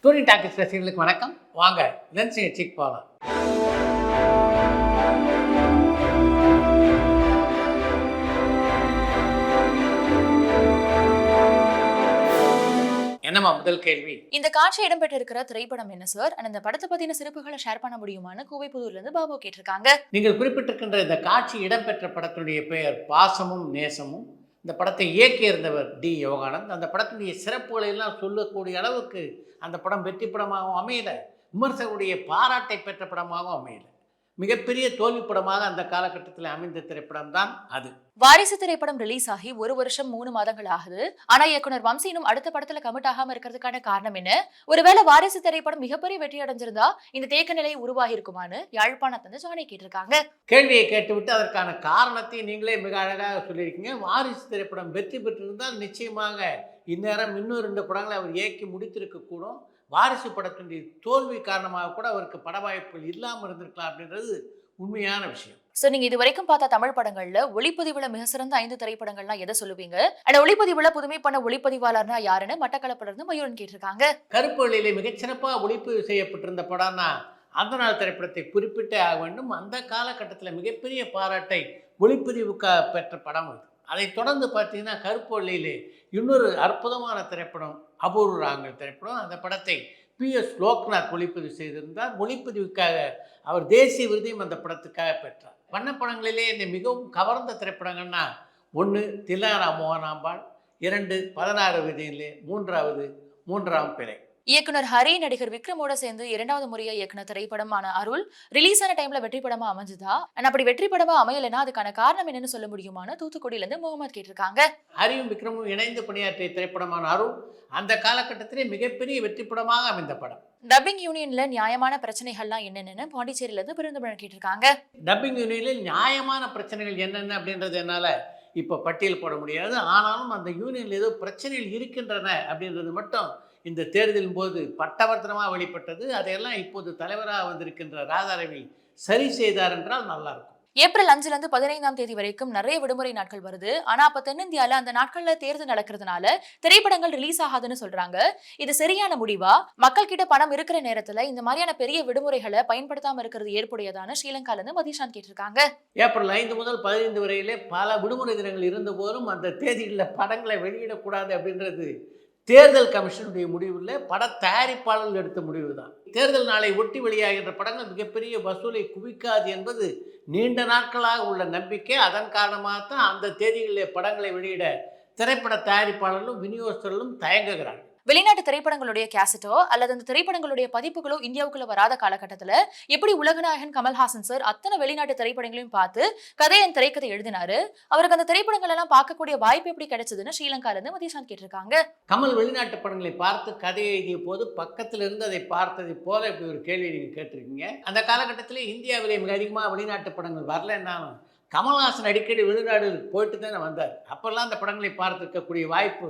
டூரி talkies ரசிகர்களுக்கு வணக்கம். வாங்க லென்ஸ் நிகழ்ச்சிக்கு போகலாம். என்னம்மா முதல் கேள்வி? இந்த காட்சி இடம்பெற்றிருக்கிற திரைப்படம் என்ன சார்? அந்த படத்தை பத்தின சிறப்புகளை ஷேர் பண்ண முடியுமான்னு கோவைப்புதூர்ல இருந்து பாபு கேட்டிருக்காங்க. நீங்கள் குறிப்பிட்டிருக்கின்ற இந்த காட்சி இடம்பெற்ற படத்தினுடைய பெயர் பாசமும் நேசமும். இந்த படத்தை இயக்கியிருந்தவர் டி யோகானந்த். அந்த படத்தினுடைய சிறப்புகளை எல்லாம் சொல்லக்கூடிய அளவுக்கு அந்த படம் வெற்றி படமாகவும் அமையல, விமர்சகருடைய பாராட்டை பெற்ற படமாகவும் அமையல. மிகப்பெரிய தோல்வி படமாக அந்த காலகட்டத்தில் அமைந்த திரைப்படம் தான் அது. வாரிசு திரைப்படம் ரிலீஸ் ஆகி 1 வருஷம் 3 மாதங்கள் ஆகுது. ஆனா இயக்குனர் வம்சி இன்னும் அடுத்த படத்துல கமிட் ஆகாம இருக்கிறதுக்கான காரணம் என்ன? ஒருவேளை வாரிசு திரைப்படம் மிகப்பெரிய வெற்றி அடைஞ்சிருந்தா இந்த தேக்க நிலை உருவாகி இருக்குமான்னு யாழ்ப்பாணத்துல ஜானி கேட்டிருக்காங்க. கேள்வியை கேட்டுவிட்டு அதற்கான காரணத்தை நீங்களே மிக அழகாக சொல்லியிருக்கீங்க. வாரிசு திரைப்படம் வெற்றி பெற்றிருந்தால் நிச்சயமாக இந்நேரம் இன்னும் 2 படங்களை அவர் இயக்கி முடித்திருக்க கூடும். வாரிசு படத்தினுடைய தோல்வி காரணமாக கூட அவருக்கு பட வாய்ப்புகள் இல்லாமல் இருந்திருக்கலாம் அப்படின்றது உண்மையான விஷயம். சோ நீங்க இது வரைக்கும் பார்த்த தமிழ் படங்கள்ல ஒளிப்பதிவுல மிக சிறந்த 5 திரைப்படங்கள்லாம் எதை சொல்லுவீங்க? அந்த ஒளிப்பதிவுல புதுமை பண்ண ஒளிப்பதிவாளர்னா யாருன்னு மட்டக்களப்புல இருந்து மயூரன் கேட்டிருக்காங்க. கருப்பு வெள்ளையிலே மிகச்சிறப்பாக ஒளிப்பதிவு செய்யப்பட்டிருந்த படம்னா அந்த நாள் திரைப்படத்தை குறிப்பிட்டே ஆக வேண்டும். அந்த காலகட்டத்தில் மிகப்பெரிய பாராட்டை ஒளிப்பதிவுக்காக பெற்ற படம் அது. அதை தொடர்ந்து பார்த்தீங்கன்னா கருப்பு வெள்ளையிலே இன்னொரு அற்புதமான திரைப்படம் அபூர்வ ராகங்கள் திரைப்படம். அந்த படத்தை PS லோக்நாத் ஒளிப்பதிவு செய்திருந்தார். ஒளிப்பதிவுக்காக அவர் தேசிய விருதையும் அந்த படத்துக்காக பெற்றார். வண்ணப்படங்களிலே என்னை மிகவும் கவர்ந்த திரைப்படங்கள்னா 1 தில்லானா மோகனாம்பாள், 2 16 விதியிலே, 3வது 3ஆம் பிறை. இயக்குனர் ஹரி நடிகர் விக்ரமோட சேர்ந்து 2வது முறையா இயக்குன திரைப்படமான அருள் ரிலீஸ் ஆன டைம்ல வெற்றி படமா அமைஞ்சுதா? அப்படி வெற்றி படமா அமையலைன்னா அதுக்கான காரணம் என்னன்னு சொல்ல முடியுமான்னு தூத்துக்குடியில இருந்து முகமது கேட்டிருக்காங்க. ஹரியும் விக்ரமும் இணைந்து பணியாற்றிய திரைப்படமான அருள் அந்த காலகட்டத்திலே மிகப்பெரிய வெற்றி படமாக அமைந்த படம். டப்பிங் யூனியன்ல நியாயமான பிரச்சனைகள்லாம் என்னென்னு பாண்டிச்சேரியில இருந்து பிறந்தமிழ் கேட்டிருக்காங்க. டப்பிங் யூனியனில் நியாயமான பிரச்சனைகள் என்னென்ன அப்படின்றது என்னால் இப்போ பட்டியல் போட முடியாது. ஆனாலும் அந்த யூனியனில் ஏதோ பிரச்சனைகள் இருக்கின்றன அப்படின்றது மட்டும் இந்த தேர்தலின் போது பட்டவர்த்தனமாக வெளிப்பட்டது. அதையெல்லாம் இப்போது தலைவராக வந்திருக்கின்ற ராதாரவி சரி செய்தார் என்றால் நல்லாயிருக்கும். ஏப்ரல் 5ல இருந்து 15ஆம் தேதி வரைக்கும் நிறைய விடுமுறை நாட்கள் வருது. ஆனா அப்ப தென்னிந்தியால அந்த நாட்கள்ல தேர்தல் நடக்கிறதுனால திரைப்படங்கள் ரிலீஸ் ஆகாதுன்னு சொல்றாங்க. இது சரியான முடிவா? மக்கள் கிட்ட பணம் இருக்கிற நேரத்துல இந்த மாதிரியான பெரிய விடுமுறைகளை பயன்படுத்தாம இருக்கிறது ஏற்புடையதான ஸ்ரீலங்கால இருந்து மதிஷான் கேட்டிருக்காங்க. ஏப்ரல் 5 முதல் 15 வரையிலே பல விடுமுறை தினங்கள் இருந்த போதும் அந்த தேதிகளில் படங்களை வெளியிடக்கூடாது அப்படின்றது தேர்தல் கமிஷனுடைய முடிவில் பட தயாரிப்பாளர்கள் எடுத்த முடிவு தான். தேர்தல் நாளை ஒட்டி வெளியாகின்ற படங்கள் மிகப்பெரிய வசூலை குவிக்காது என்பது நீண்ட நாட்களாக உள்ள நம்பிக்கை. அதன் காரணமாகத்தான் அந்த தேதிகளிலே படங்களை வெளியிட திரைப்பட தயாரிப்பாளர்களும் விநியோகஸ்தர்களும் தயங்குகிறார்கள். வெளிநாட்டு திரைப்படங்களுடைய கேசட்டோ அல்லது அந்த திரைப்படங்களுடைய பதிப்புகளோ இந்தியாவுக்குள்ள வராத காலகட்டத்துல எப்படி உலகநாயகன் கமல்ஹாசன் சார் அத்தனை வெளிநாட்டு திரைப்படங்களையும் பார்த்து கதையின் திரைக்கதை எழுதினாரு? அவருக்கு அந்த திரைப்படங்கள் எல்லாம் பார்க்கக்கூடிய வாய்ப்பு எப்படி கிடைச்சதுன்னு ஸ்ரீலங்கால இருந்து மதிஷான் கேட்டிருக்காங்க. கமல் வெளிநாட்டு படங்களை பார்த்து கதை எழுதிய போது பக்கத்தில் இருந்து அதை பார்த்ததை போல இப்படி ஒரு கேள்வி நீங்கள் கேட்டிருக்கீங்க. அந்த காலகட்டத்தில் இந்தியாவிலே மிக அதிகமாக வெளிநாட்டு படங்கள் வரலன்னாலும் கமல்ஹாசன் அடிக்கடி வெளிநாடு போயிட்டு தானே வந்தார். அப்பெல்லாம் அந்த படங்களை பார்த்துருக்கக்கூடிய வாய்ப்பு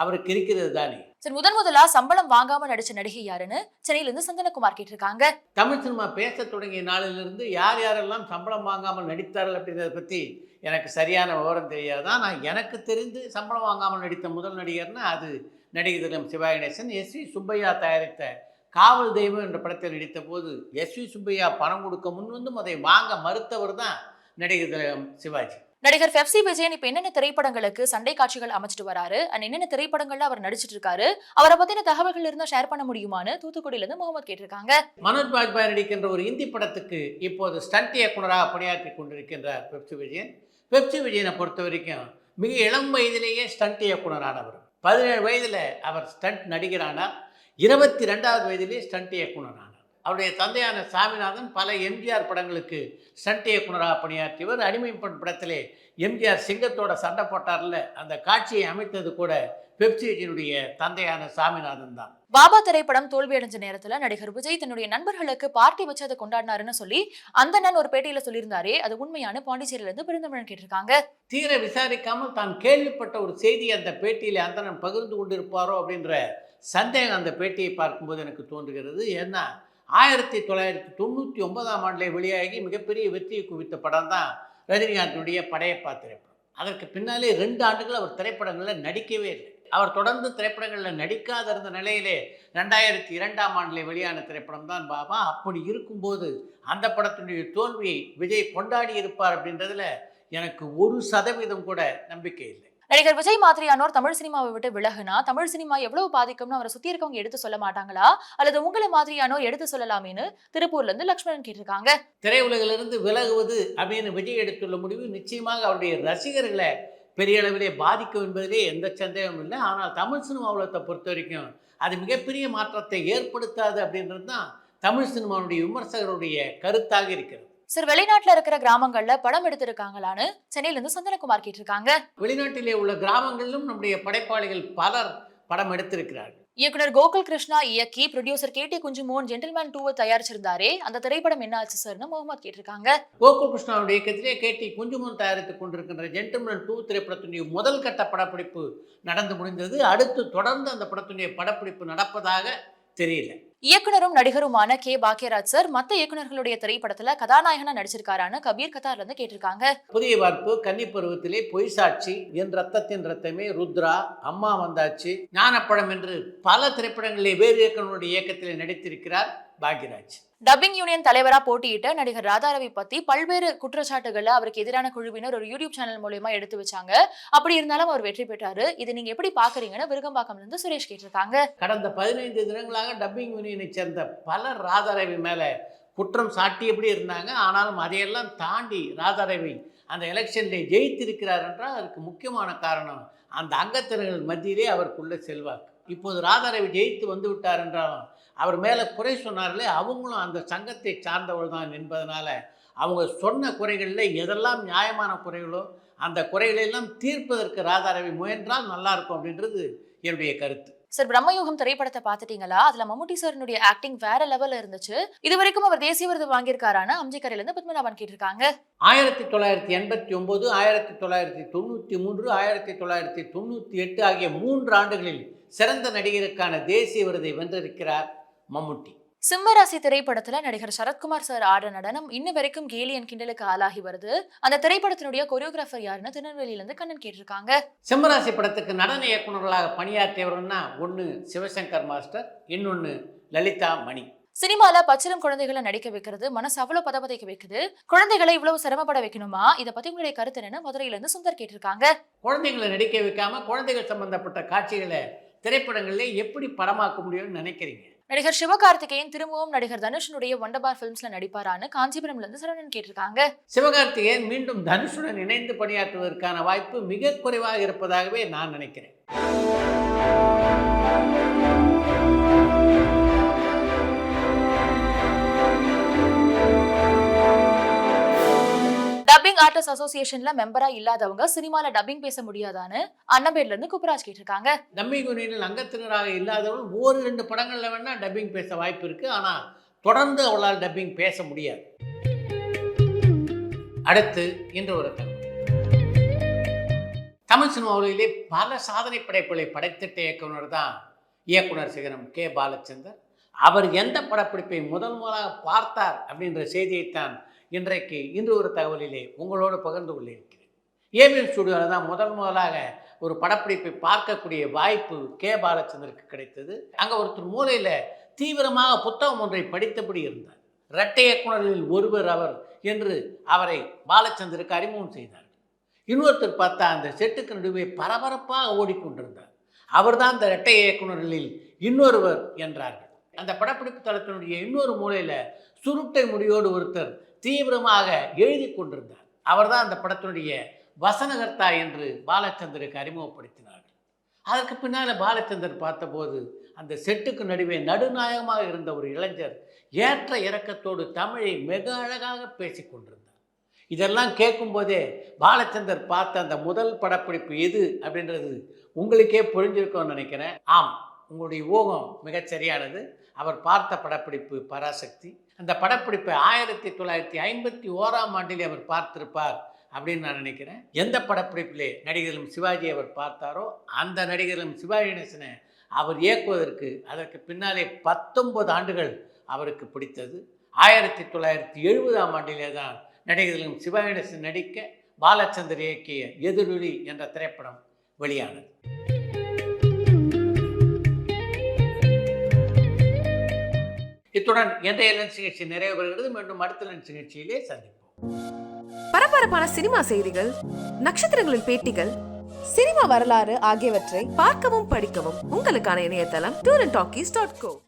அவருக்கு இருக்கிறது தானே. சரி, முதலா சம்பளம் வாங்காம நடிச்ச நடிகை யாருன்னு சென்னையில இருந்து சந்தனகுமார் கேட்டிருக்காங்க. தமிழ் சினிமா பேச தொடங்கிய நாளிலிருந்து யார் யாரெல்லாம் சம்பளம் வாங்காமல் நடித்தார்கள் அப்படின்றத பற்றி எனக்கு சரியான விவரம் தெரியாது. ஆனால் எனக்கு தெரிந்து சம்பளம் வாங்காமல் நடித்த முதல் நடிகர்னா அது நடிகர் திலம் சிவா கணேசன். SV சுப்பையா தயாரித்த காவல் தெய்வம் என்ற படத்தில் நடித்த போது SV சுப்பையா பணம் கொடுக்க முன்வந்தும் அதை வாங்க மறுத்தவர் தான் நடிகர் திலம் சிவாஜி. நடிகர் FC விஜயன் இப்ப என்னென்ன திரைப்படங்களுக்கு சண்டை காட்சிகள் அமைச்சிட்டு வராரு, என்னென்ன திரைப்படங்கள்ல அவர் நடிச்சிட்டு இருக்காரு, அவரை பத்தின தகவல்கள் இருந்தா ஷேர் பண்ண முடியுமான்னு தூத்துக்குடியில இருந்து முகமது கேட்டிருக்காங்க. மனோஜ் பாஜ்பாய் நடிக்கின்ற ஒரு இந்தி படத்துக்கு இப்போது ஸ்டண்ட் இயக்குனராக பணியாற்றி கொண்டிருக்கின்றார் FC விஜயன். FC விஜயனை பொறுத்த வரைக்கும் மிக இளம் வயதிலேயே ஸ்டண்ட் இயக்குனரானவர். 17 வயதில் அவர் ஸ்டண்ட் நடிகரானார். 22வது வயதிலே ஸ்டண்ட் இயக்குனரானார். அவருடைய தந்தையான சாமிநாதன் பல எம்ஜிஆர் படங்களுக்கு ஸ்டண்ட் இயக்குனராக பணியாற்றியவர். அடிமை பெண் படத்திலே எம்ஜிஆர் சிங்கத்தோட சண்டை போட்டார்ல, அந்த காட்சியை அமைத்தது கூட பெப்சியினுடைய தந்தையான சாமிநாதன் தான். பாபா திரைப்படம் தோல்வி அடைஞ்ச நேரத்துல நடிகர் விஜய் தன்னுடைய நண்பர்களுக்கு பார்ட்டி வச்சு அதை கொண்டாடினாருன்னு சொல்லி அந்த நான் ஒரு பேட்டியில சொல்லியிருந்தாரே, அது உண்மையான? பாண்டிச்சேரியில இருந்து பிறந்தமிழன் கேட்டிருக்காங்க. தீர விசாரிக்காமல் தான் கேள்விப்பட்ட ஒரு செய்தி அந்த பேட்டியில அந்த நான் பகிர்ந்து கொண்டிருப்பாரோ அப்படின்ற சந்தேகம் அந்த பேட்டியை பார்க்கும்போது எனக்கு தோன்றுகிறது. ஏன்னா 1999ஆம் ஆண்டிலே வெளியாகி மிகப்பெரிய வெற்றியை குவித்த படம் தான் ரஜினிகாந்தினுடைய படையப்பா திரைப்படம். அதற்கு பின்னாலே 2 ஆண்டுகள் அவர் திரைப்படங்களில் நடிக்கவே இல்லை. அவர் தொடர்ந்து திரைப்படங்களில் நடிக்காத இருந்த நிலையிலே 2002ஆம் ஆண்டிலே வெளியான திரைப்படம் தான் பாபா. அப்படி இருக்கும்போது அந்த படத்தினுடைய தோல்வியை விஜய் கொண்டாடி இருப்பார் அப்படின்றதுல எனக்கு 1% கூட நம்பிக்கை இல்லை. நடிகர் விஜய் மாதிரியானோர் தமிழ் சினிமாவை விட்டு விலகுனா தமிழ் சினிமா எவ்வளவு பாதிக்கும்னு அவரை சுத்தி இருக்கவங்க எடுத்து சொல்ல மாட்டாங்களா, அல்லது உங்களை மாதிரியானோர் எடுத்து சொல்லலாமேன்னு திருப்பூர்ல இருந்து லக்ஷ்மணன் கேட்டிருக்காங்க. திரையுலகிலிருந்து விலகுவது அப்படின்னு விஜய் எடுத்துள்ள முடிவு நிச்சயமாக அவருடைய ரசிகர்களை பெரிய அளவிலே பாதிக்கும் என்பதிலே எந்த சந்தேகமும் இல்லை. ஆனால் தமிழ் சினிமா உலகத்தை பொறுத்த வரைக்கும் அது மிகப்பெரிய மாற்றத்தை ஏற்படுத்தாது அப்படின்றது தான் தமிழ் சினிமாவுடைய விமர்சகருடைய கருத்தாக இருக்கிறது. சார், வெளிநாட்டுல இருக்கிற கிராமங்கள்ல படம் எடுத்திருக்காங்களான்னு சென்னையில இருந்து சந்தனகுமார் கேட்டிருக்காங்க. வெளிநாட்டிலே உள்ள கிராமங்களிலும் நம்முடைய படைப்பாளிகள் பலர் படம் எடுத்திருக்கிறார்கள். இயக்குனர் கோகுல் கிருஷ்ணா இயக்கி ப்ரொடியூசர் கேடி குஞ்சுமோன் ஜென்டில்மேன் 2 தயாரிச்சிருந்தாரே, அந்த திரைப்படம் என்ன ஆச்சு சார்னு முகமது கேட்டிருக்காங்க. கோகுல் கிருஷ்ணாவுடைய இயக்கத்திலே கேடி குஞ்சுமோன் தயாரித்துக் கொண்டிருக்கின்ற ஜென்டில்மேன் 2 திரைப்படத்தினுடைய முதல் கட்ட படப்பிடிப்பு நடந்து முடிந்தது. அடுத்து தொடர்ந்து அந்த படத்தினுடைய படப்பிடிப்பு நடப்பதாக தெரியல. இயக்குனரும் நடிகருமான கே பாக்யராஜ் சார் மத்த இயக்குனர்களுடைய திரைப்படத்துல கதாநாயகனா நடிச்சிருக்காரான்னு கபீர் கத்தார்ல இருந்து கேட்டிருக்காங்க. புதிய வார்ப்பு, கன்னி பருவத்திலே, பொய் சாட்சி, என் ரத்தத்தின் ரத்தமே, ருத்ரா, அம்மா வந்தாச்சு, ஞானப்பழம் என்று பல திரைப்படங்களிலே வேறு இயக்குனருடைய இயக்கத்திலே நடித்திருக்கிறார் பாக்யராஜ். டப்பிங் யூனியன் தலைவரா போட்டியிட்ட நடிகர் ராதாரவி பத்தி பல்வேறு குற்றச்சாட்டுகளை அவருக்கு எதிரான குழுவினர் ஒரு யூடியூப் சேனல் மூலமா எடுத்து வச்சாங்க. அப்படி இருந்தாலும் அவர் வெற்றி பெற்றாரு. இது நீங்க எப்படி பாக்குறீங்கன்னு விருகம்பாக்கம்ல இருந்து சுரேஷ் கேட்டிருக்காங்க. கடந்த 15 தினங்களாக டப்பிங் யூனியனை சேர்ந்த பலர் ராதாரவி மேல குற்றம் சாட்டியபடி இருந்தாங்க. ஆனாலும் அதையெல்லாம் தாண்டி ராதாரவி அந்த எலெக்ஷன்ல ஜெயித்திருக்கிறார் என்றால் அதுக்கு முக்கியமான காரணம் அந்த அங்கத்தினர்கள் மத்தியிலே அவருக்குள்ள செல்வாக்கு. இப்போது ராதாரவி ஜெயித்து வந்து விட்டார் என்றாலும் அவர் மேலே குறை சொன்னார்களே, அவங்களும் அந்த சங்கத்தை சார்ந்தவள் தான் என்பதனால அவங்க சொன்ன குறைகளில் எதெல்லாம் நியாயமான குறைகளோ அந்த குறைகளெல்லாம் தீர்ப்பதற்கு ராதாரவி முயன்றால் நல்லா இருக்கும் அப்படின்றது என்னுடைய கருத்து. சார், பிரம்மயுகம் திரைப்படத்தை பார்த்துட்டீங்களா? அதுல மம்முட்டி சாரினுடைய ஆக்டிங் வேற லெவல்ல இருந்துச்சு. இது வரைக்கும் அவர் தேசிய விருது வாங்கியிருக்காரான்னு அம்ஜிக்கரையில இருந்து பத்மநாபன் கேட்டிருக்காங்க. 1989, 1993, 1998 ஆகிய 3 ஆண்டுகளில் சிறந்த நடிகருக்கான தேசிய விருதை வென்றிருக்கிறார் மம்முட்டி. சிம்மராசி திரைப்படத்துல நடிகர் சரத்குமார் சார் ஆட நடனம் இன்ன வரைக்கும் கேலியன் கிண்டலுக்கு ஆளாகி வருது. அந்த திரைப்படத்தினுடைய கொரியோகிராஃபர் யாருன்னு திருநெல்வேலியில இருந்து கண்ணன் கேட்டிருக்காங்க. சிம்மராசி படத்துக்கு நடன இயக்குநர்களாக பணியாற்றியவர்னா ஒன்று சிவசங்கர் மாஸ்டர், இன்னொன்று லலிதா மணி. சினிமால பச்சிலம் குழந்தைகளை நடிக்க வைக்கிறது மனசு அவ்வளவு பதபதைக்க வைக்குது. குழந்தைகளை இவ்வளவு சிரமப்பட வைக்கணுமா? இதை பத்தி உங்களுடைய கருத்து என்னன்னு மதுரையில இருந்து சுந்தர் கேட்டிருக்காங்க. குழந்தைகளை நடிக்க வைக்காம குழந்தைகள் சம்பந்தப்பட்ட காட்சிகளை திரைப்படங்களிலே எப்படி படமாக்க முடியும்னு நினைக்கிறீங்க? நடிகர் சிவகார்த்திகேயன் திரும்பவும் நடிகர் தனுஷனுடைய வண்டபார் பிலிம்ஸ்ல நடிப்பாரான்னு காஞ்சிபுரம்ல இருந்து சரவணன் கேட்டிருக்காங்க. சிவகார்த்திகேயன் மீண்டும் தனுஷுடன் இணைந்து பணியாற்றுவதற்கான வாய்ப்பு மிக குறைவாக இருப்பதாகவே நான் நினைக்கிறேன். டப்பிங் ஆர்டிஸ்ட் அசோசியேஷன்ல மெம்பரா இல்லாதவங்க சினிமால டப்பிங் பேச முடியாதான்னு அண்ணம்பேர்ல இருந்து குப்பராஜ் கேட்டிருக்காங்க. டப்பிங் யூனியனில் அங்கத்தினராக இல்லாதவர்கள் 1-2 படங்கள்ல வேணா டப்பிங் பேச வாய்ப்பு இருக்கு. ஆனா தொடர்ந்து அவளால் டப்பிங் பேச முடியாது. அடுத்து இன்று ஒரு தமிழ் சினிமாவிலே பல சாதனை படைப்புகளை படைத்திட்ட இயக்குனர் தான் இயக்குனர் சிகரம் கே பாலச்சந்தர். அவர் எந்த படப்பிடிப்பை முதலாக பார்த்தார் அப்படின்ற செய்தியைத்தான் இன்றைக்கு இன்று ஒரு தகவலிலே உங்களோடு பகிர்ந்து கொள்ளிருக்கிறேன். ஏபிஎம் ஸ்டுடியோவில் தான் முதலாக ஒரு படப்பிடிப்பை பார்க்கக்கூடிய வாய்ப்பு கே பாலச்சந்தருக்கு கிடைத்தது. அங்கே ஒருத்தர் மூலையில் தீவிரமாக புத்தகம் ஒன்றை படித்தபடி இருந்தார். இரட்டை இயக்குனர்களில் ஒருவர் அவர் என்று அவரை பாலச்சந்தருக்கு அறிமுகம் செய்தார். இன்னொருத்தர் பார்த்தா அந்த செட்டுக்கு நடுவே பரபரப்பாக ஓடிக்கொண்டிருந்தார். அவர்தான் அந்த இரட்டை இயக்குனர்களில் இன்னொருவர் என்றார்கள். அந்த படப்பிடிப்பு தளத்தினுடைய இன்னொரு மூலையில் சுருட்டை முடியோடு ஒருத்தர் தீவிரமாக எழுதி கொண்டிருந்தார். அவர்தான் அந்த படத்தினுடைய வசனகர்த்தா என்று பாலச்சந்தருக்கு அறிமுகப்படுத்தினார்கள். அதற்கு பின்னால் பாலச்சந்தர் பார்த்தபோது அந்த செட்டுக்கு நடுவே நடுநாயகமாக இருந்த ஒரு இளைஞர் ஏற்ற இறக்கத்தோடு தமிழை மிக அழகாக பேசி கொண்டிருந்தார். இதெல்லாம் கேட்கும்போதே பாலச்சந்தர் பார்த்த அந்த முதல் படப்பிடிப்பு எது அப்படின்றது உங்களுக்கே புரிஞ்சிருக்கும்னு நினைக்கிறேன். ஆம், உங்களுடைய ஊகம் மிகச்சரியானது. அவர் பார்த்த படப்பிடிப்பு பராசக்தி. அந்த படப்பிடிப்பை 1951ஆம் ஆண்டிலே அவர் பார்த்திருப்பார் அப்படின்னு நான் நினைக்கிறேன். எந்த படப்பிடிப்பிலே நடிகர்களும் சிவாஜி அவர் பார்த்தாரோ அந்த நடிகர்களும் சிவாஜி கணேசனை அவர் இயக்குவதற்கு அதற்கு பின்னாலே 19 ஆண்டுகள் அவருக்கு பிடித்தது. 1970ஆம் ஆண்டிலே தான் நடிகர்களும் சிவாஜி கணேசன் நடிக்க பாலச்சந்தர் இயக்கிய எதிரொலி என்ற திரைப்படம் வெளியானது. இத்துடன் இன்றைய லென்ஸ் நிகழ்ச்சி நிறைவு பெறுகிறது. மீண்டும் அடுத்த லென்ஸ் நிகழ்ச்சியிலே சந்திப்போம். பரபரப்பான சினிமா செய்திகள், நட்சத்திரங்களின் பேட்டிகள், சினிமா வரலாறு ஆகியவற்றை பார்க்கவும் படிக்கவும் உங்களுக்கான இணையதளம் tourantalkies.co.